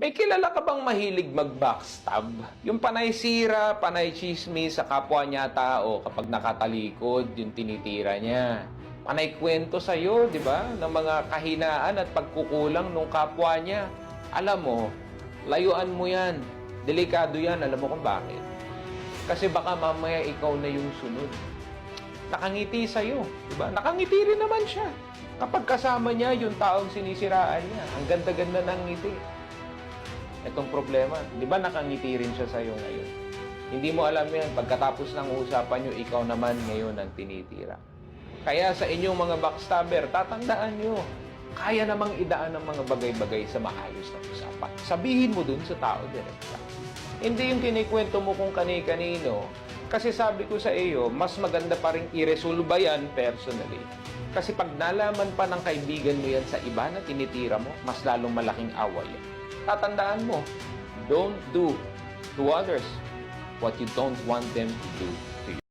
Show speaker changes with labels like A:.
A: May kilala ka bang mahilig mag-backstab? Yung panay sira, panay chismis sa kapwa niya tao kapag nakatalikod, yung tinitira niya. Panay kwento sa'yo, di ba? Ng mga kahinaan at pagkukulang ng kapwa niya. Alam mo, layuan mo yan. Delikado yan. Alam mo kung bakit? Kasi baka mamaya ikaw na yung sunod. Nakangiti sa'yo, di ba? Nakangiti rin naman siya. Kapag kasama niya yung taong sinisiraan niya, ang ganda-ganda ng ngiti. Itong problema, di ba nakangiti rin siya sa'yo ngayon? Hindi mo alam yan, pagkatapos ng usapan nyo, ikaw naman ngayon ang tinitira. Kaya sa inyong mga backstabber, tatandaan nyo, kaya namang idaan ng mga bagay-bagay sa maayos na usapan. Sabihin mo dun sa tao direkta. Hindi yung kinikwento mo kung kani-kanino. Kasi sabi ko sa iyo, mas maganda pa rin i-resolve yan personally. Kasi pag nalaman pa ng kaibigan mo yan sa iba na tinitira mo, mas lalong malaking away yan. Tatandaan mo, don't do to others what you don't want them to do to you.